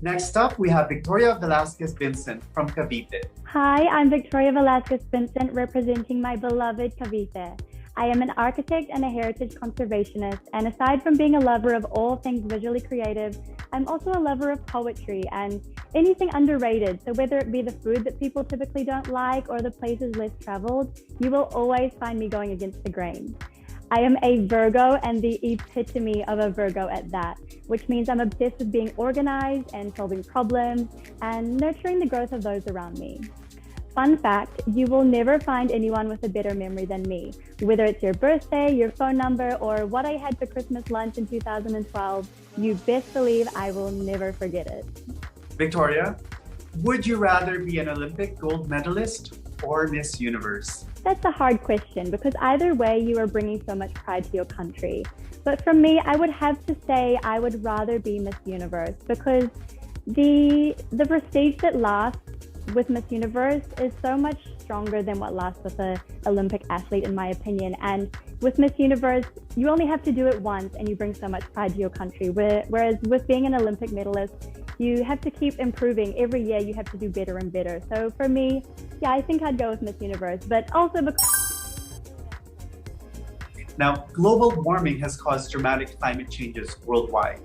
Next up, we have Victoria Velasquez Vincent from Cavite. Hi, I'm Victoria Velasquez Vincent, representing my beloved Cavite. I am an architect and a heritage conservationist, and aside from being a lover of all things visually creative, I'm also a lover of poetry and anything underrated. So whether it be the food that people typically don't like or the places less traveled, you will always find me going against the grain. I am a Virgo and the epitome of a Virgo at that, which means I'm obsessed with being organized and solving problems and nurturing the growth of those around me. Fun fact, you will never find anyone with a better memory than me. Whether it's your birthday, your phone number, or what I had for Christmas lunch in 2012, you best believe I will never forget it. Victoria, would you rather be an Olympic gold medalist or Miss Universe? That's a hard question because either way you are bringing so much pride to your country. But for me, I would have to say I would rather be Miss Universe because the prestige that lasts with Miss Universe is so much stronger than what lasts with an Olympic athlete, in my opinion. And with Miss Universe, you only have to do it once and you bring so much pride to your country. Whereas with being an Olympic medalist, you have to keep improving. Every year you have to do better and better. So for me, yeah, I think I'd go with Miss Universe, but also because... Now, global warming has caused dramatic climate changes worldwide.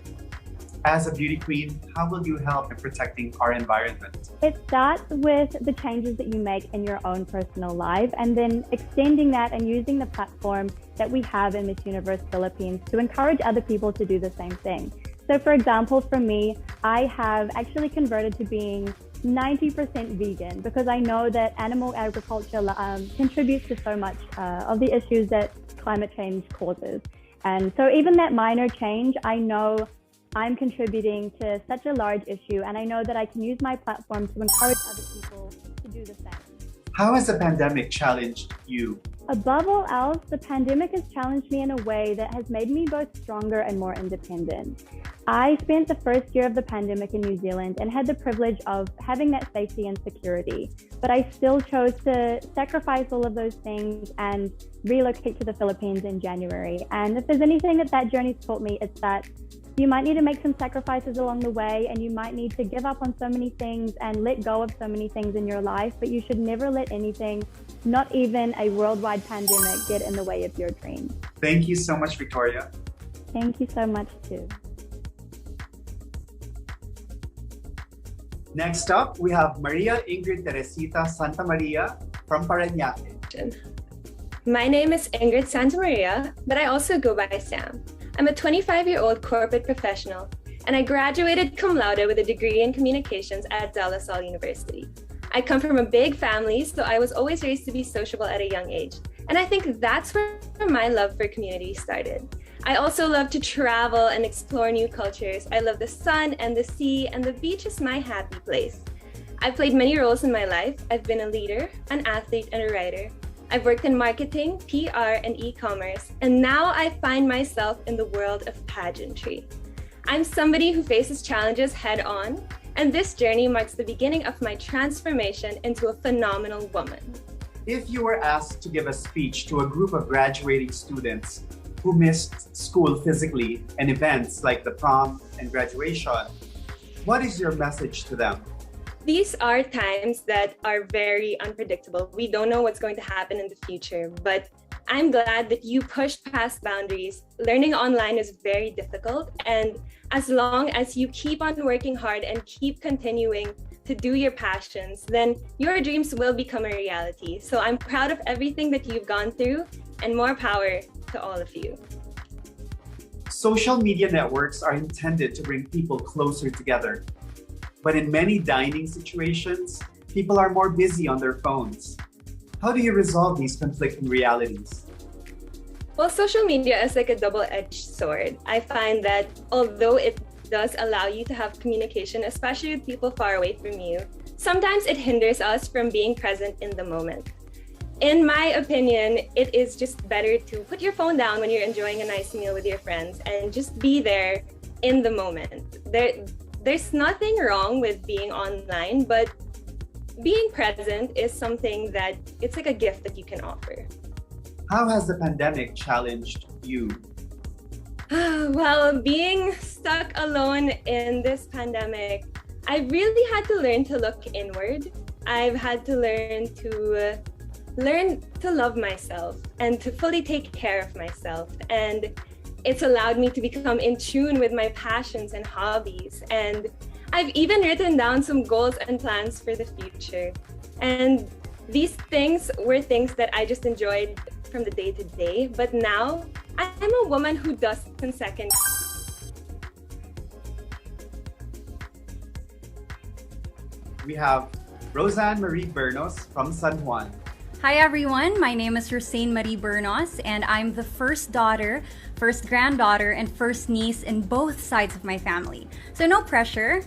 As a beauty queen, how will you help in protecting our environment? It starts with the changes that you make in your own personal life and then extending that and using the platform that we have in Miss Universe Philippines to encourage other people to do the same thing. So for example, for me, I have actually converted to being 90% vegan because I know that animal agriculture contributes to so much of the issues that climate change causes. And so even that minor change, I know I'm contributing to such a large issue, and I know that I can use my platform to encourage other people to do the same. How has the pandemic challenged you? Above all else, the pandemic has challenged me in a way that has made me both stronger and more independent. I spent the first year of the pandemic in New Zealand and had the privilege of having that safety and security, but I still chose to sacrifice all of those things and relocate to the Philippines in January. And if there's anything that journey's taught me, it's that you might need to make some sacrifices along the way, and you might need to give up on so many things and let go of so many things in your life, but you should never let anything, not even a worldwide pandemic, get in the way of your dreams. Thank you so much, Victoria. Thank you so much, too. Next up, we have Maria Ingrid Teresita Santa Maria from Parañaque. My name is Ingrid Santa Maria, but I also go by Sam. I'm a 25-year-old corporate professional, and I graduated cum laude with a degree in communications at De La Salle University. I come from a big family, so I was always raised to be sociable at a young age. And I think that's where my love for community started. I also love to travel and explore new cultures. I love the sun and the sea, and the beach is my happy place. I've played many roles in my life. I've been a leader, an athlete, and a writer. I've worked in marketing, PR, and e-commerce, and now I find myself in the world of pageantry. I'm somebody who faces challenges head-on, and this journey marks the beginning of my transformation into a phenomenal woman. If you were asked to give a speech to a group of graduating students who missed school physically and events like the prom and graduation, what is your message to them? These are times that are very unpredictable. We don't know what's going to happen in the future, but I'm glad that you pushed past boundaries. Learning online is very difficult, and as long as you keep on working hard and keep continuing to do your passions, then your dreams will become a reality. So I'm proud of everything that you've gone through, and more power to all of you. Social media networks are intended to bring people closer together. But in many dining situations, people are more busy on their phones. How do you resolve these conflicting realities? Well, social media is like a double-edged sword. I find that although it does allow you to have communication, especially with people far away from you, sometimes it hinders us from being present in the moment. In my opinion, it is just better to put your phone down when you're enjoying a nice meal with your friends and just be there in the moment. There's nothing wrong with being online, but being present is something that it's like a gift that you can offer. How has the pandemic challenged you? Well, being stuck alone in this pandemic I really had to learn to look inward. I've had to learn to love myself and to fully take care of myself. And it's allowed me to become in tune with my passions and hobbies. And I've even written down some goals and plans for the future. And these things were things that I just enjoyed from the day to day. But now I'm a woman who does in second. We have Roseanne Marie Burnos from San Juan. Hi everyone, my name is Roseanne Marie Burnos and I'm the first daughter, first granddaughter, and first niece in both sides of my family. So no pressure,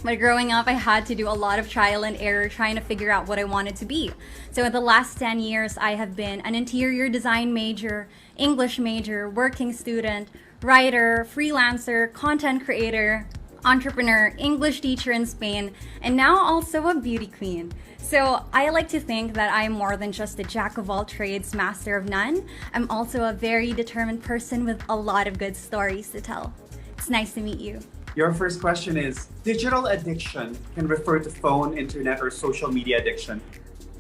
but growing up I had to do a lot of trial and error trying to figure out what I wanted to be. So in the last 10 years I have been an interior design major, English major, working student, writer, freelancer, content creator, entrepreneur, English teacher in Spain, and now also a beauty queen. So I like to think that I'm more than just a jack of all trades, master of none. I'm also a very determined person with a lot of good stories to tell. It's nice to meet you. Your first question is, digital addiction can refer to phone, internet, or social media addiction.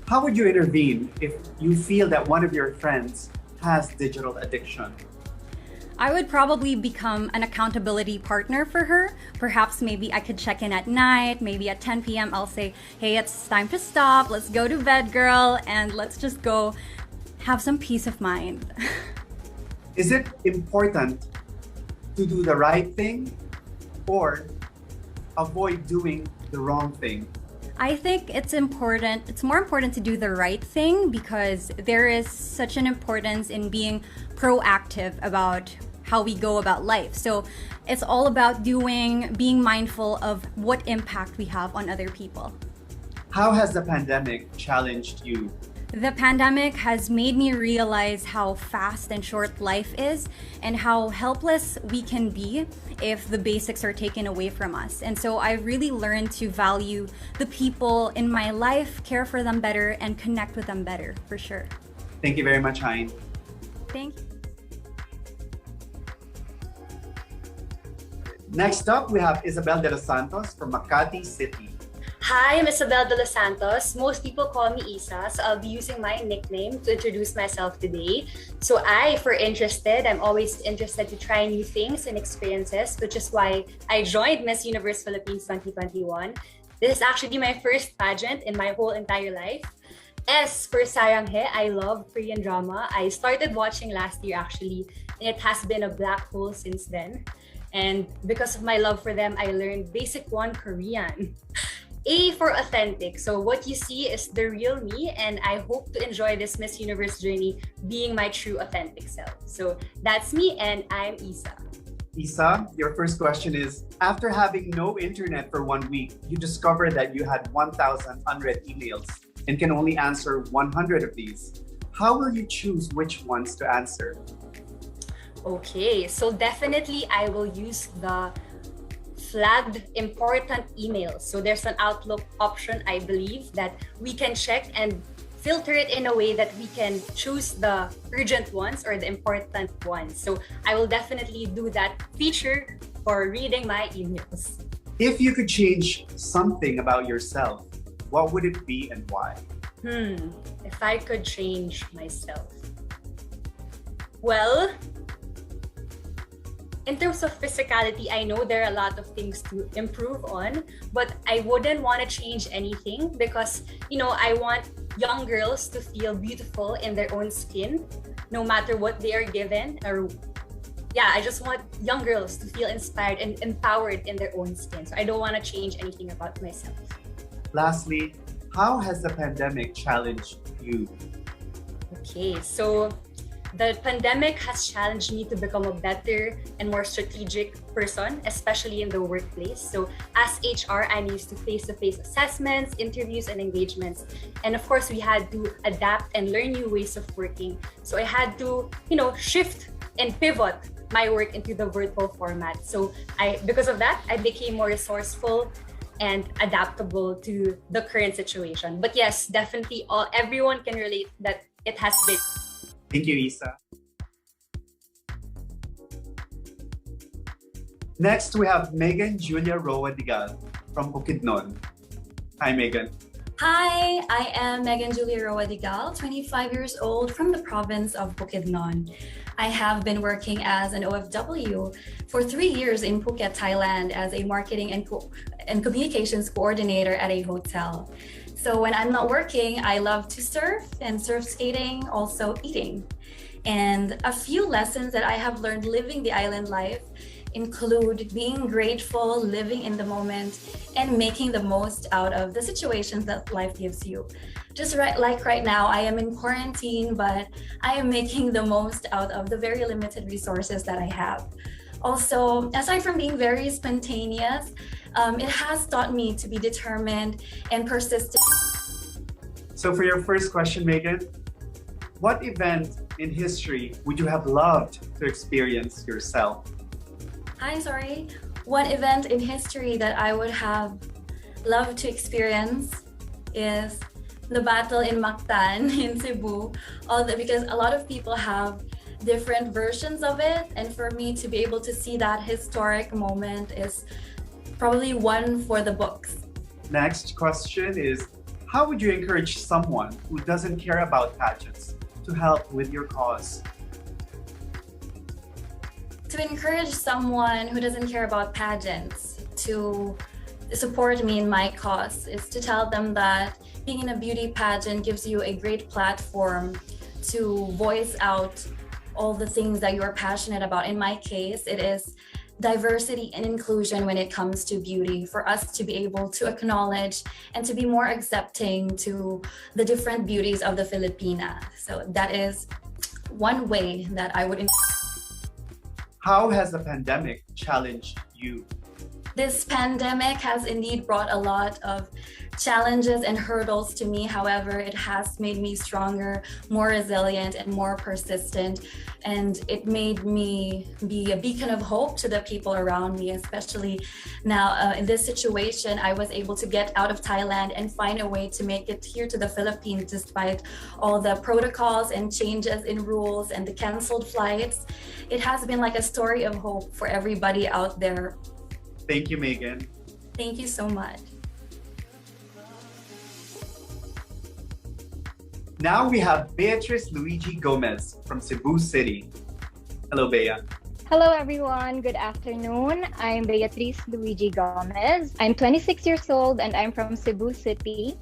How would you intervene if you feel that one of your friends has digital addiction? I would probably become an accountability partner for her. Perhaps maybe I could check in at night, maybe at 10 p.m. I'll say, hey, it's time to stop, let's go to bed, girl, and let's just go have some peace of mind. Is it important to do the right thing or avoid doing the wrong thing? I think it's important. It's more important to do the right thing because there is such an importance in being proactive about how we go about life. So it's all about being mindful of what impact we have on other people. How has the pandemic challenged you? The pandemic has made me realize how fast and short life is and how helpless we can be if the basics are taken away from us. And so I really learned to value the people in my life, care for them better, and connect with them better, for sure. Thank you very much, Hein. Thank you. Next up, we have Isabelle De Los Santos from Makati City. Hi, I'm Isabelle De Los Santos. Most people call me Isa, so I'll be using my nickname to introduce myself today. So I'm always interested to try new things and experiences, which is why I joined Miss Universe Philippines 2021. This is actually my first pageant in my whole entire life. S for Saranghe, I love Korean drama. I started watching last year actually, and it has been a black hole since then. And because of my love for them, I learned Basic 1 Korean. A for authentic. So what you see is the real me, and I hope to enjoy this Miss Universe journey being my true authentic self. So that's me, and I'm Isa. Isa, your first question is, after having no internet for 1 week, you discovered that you had 1,000 unread emails and can only answer 100 of these. How will you choose which ones to answer? Okay, so definitely I will use the flagged important emails. So there's an Outlook option, I believe, that we can check and filter it in a way that we can choose the urgent ones or the important ones. So I will definitely do that feature for reading my emails. If you could change something about yourself, what would it be and why? If I could change myself. Well, in terms of physicality, I know there are a lot of things to improve on, but I wouldn't want to change anything because, I want young girls to feel beautiful in their own skin, no matter what they are given. I just want young girls to feel inspired and empowered in their own skin. So I don't want to change anything about myself. Lastly, how has the pandemic challenged you? Okay, so the pandemic has challenged me to become a better and more strategic person, especially in the workplace. So as HR, I'm used to face-to-face assessments, interviews, and engagements. And of course, we had to adapt and learn new ways of working. So I had to, shift and pivot my work into the virtual format. So because of that, I became more resourceful and adaptable to the current situation. But yes, definitely everyone can relate that it has been. Thank you, Isa. Next, we have Megan Julia Roa Digal. from Bukidnon. Hi, Megan. Hi, I am Megan Julia Roadigal, 25 years old from the province of Bukidnon. I have been working as an OFW for 3 years in Phuket, Thailand as a marketing and communications coordinator at a hotel. So when I'm not working, I love to surf and surf skating, also eating. And a few lessons that I have learned living the island life include being grateful, living in the moment, and making the most out of the situations that life gives you. Just like right now, I am in quarantine, but I am making the most out of the very limited resources that I have. Also, aside from being very spontaneous, it has taught me to be determined and persistent. So for your first question, Megan, what event in history would you have loved to experience yourself? One event in history that I would have loved to experience is the battle in Mactan in Cebu, because a lot of people have different versions of it, and for me to be able to see that historic moment is probably one for the books. Next question is, how would you encourage someone who doesn't care about pageants to help with your cause? To encourage someone who doesn't care about pageants to support me in my cause is to tell them that being in a beauty pageant gives you a great platform to voice out all the things that you're passionate about. In my case, it is diversity and inclusion when it comes to beauty, for us to be able to acknowledge and to be more accepting to the different beauties of the Filipina. So that is one way that I would. How has the pandemic challenged you? This pandemic has indeed brought a lot of challenges and hurdles to me. However, it has made me stronger, more resilient, and more persistent. And it made me be a beacon of hope to the people around me, especially now in this situation. I was able to get out of Thailand and find a way to make it here to the Philippines, despite all the protocols and changes in rules and the canceled flights. It has been like a story of hope for everybody out there. Thank you, Megan. Thank you so much. Now we have Beatrice Luigi Gomez from Cebu City. Hello, Bea. Hello, everyone. Good afternoon. I'm Beatrice Luigi Gomez. I'm 26 years old and I'm from Cebu City.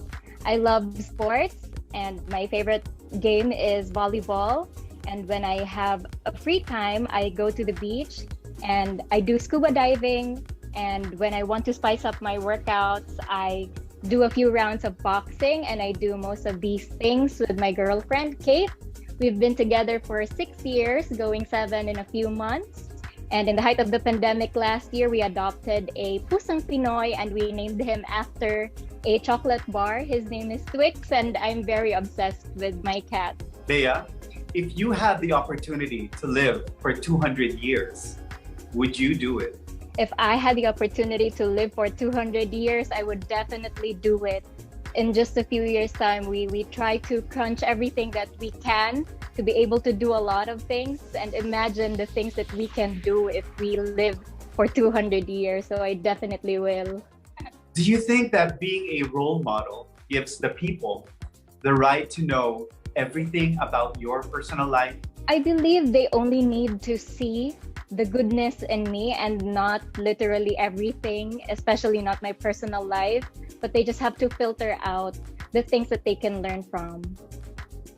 I love sports and my favorite game is volleyball. And when I have a free time, I go to the beach and I do scuba diving. And when I want to spice up my workouts, I do a few rounds of boxing, and I do most of these things with my girlfriend, Kate. We've been together for 6 years, going 7 in a few months. And in the height of the pandemic last year, we adopted a Pusang Pinoy, and we named him after a chocolate bar. His name is Twix, and I'm very obsessed with my cat. Bea, if you had the opportunity to live for 200 years, would you do it? If I had the opportunity to live for 200 years, I would definitely do it. In just a few years' time, we try to crunch everything that we can to be able to do a lot of things and imagine the things that we can do if we live for 200 years. So I definitely will. Do you think that being a role model gives the people the right to know everything about your personal life? I believe they only need to see the goodness in me and not literally everything, especially not my personal life, but they just have to filter out the things that they can learn from.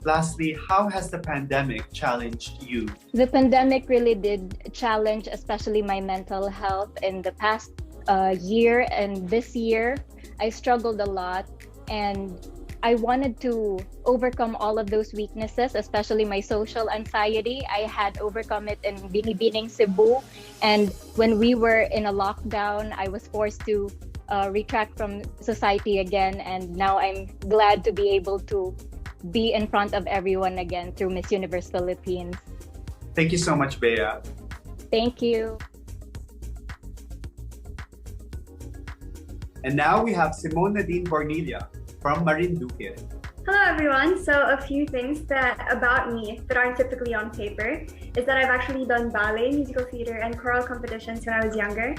Lastly, how has the pandemic challenged you? The pandemic really did challenge, especially my mental health. In the past year and this year, I struggled a lot, and I wanted to overcome all of those weaknesses, especially my social anxiety. I had overcome it in Binibining, Cebu. And when we were in a lockdown, I was forced to retract from society again. And now I'm glad to be able to be in front of everyone again through Miss Universe Philippines. Thank you so much, Bea. Thank you. And now we have Simone Nadine Bornelia from Marinduque. Hello everyone. So a few things about me that aren't typically on paper is that I've actually done ballet, musical theater, and choral competitions when I was younger.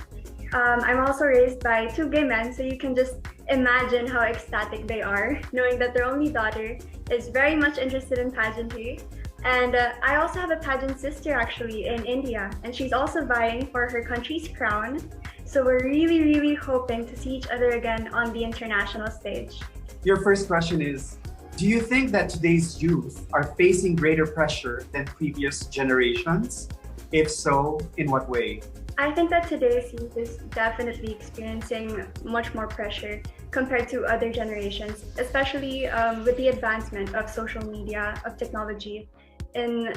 I'm also raised by two gay men, so you can just imagine how ecstatic they are, knowing that their only daughter is very much interested in pageantry. And I also have a pageant sister actually in India, and she's also vying for her country's crown. So we're really, really hoping to see each other again on the international stage. Your first question is, do you think that today's youth are facing greater pressure than previous generations? If so, in what way? I think that today's youth is definitely experiencing much more pressure compared to other generations, especially with the advancement of social media, of technology, in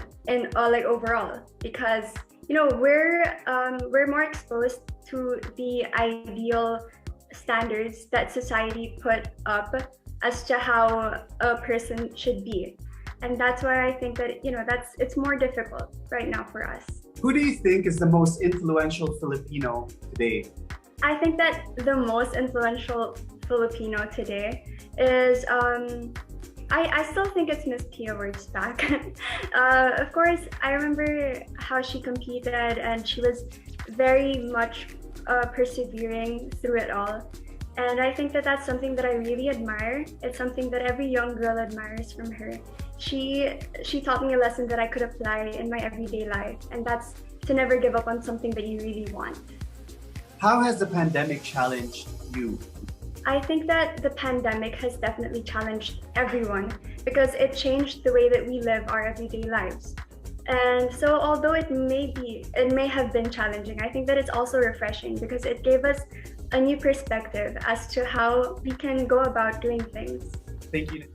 like overall, because we're more exposed to the ideal standards that society put up as to how a person should be, and that's why I think that it's more difficult right now for us. Who do you think is the most influential Filipino today? I think that the most influential Filipino today is I still think it's Miss Pia Wurtzbach. Of course, I remember how she competed, and she was very much persevering through it all. And I think that that's something that I really admire. It's something that every young girl admires from her. She taught me a lesson that I could apply in my everyday life, and that's to never give up on something that you really want. How has the pandemic challenged you? I think that the pandemic has definitely challenged everyone because it changed the way that we live our everyday lives. And so although it may have been challenging, I think that it's also refreshing because it gave us a new perspective as to how we can go about doing things. Thank you.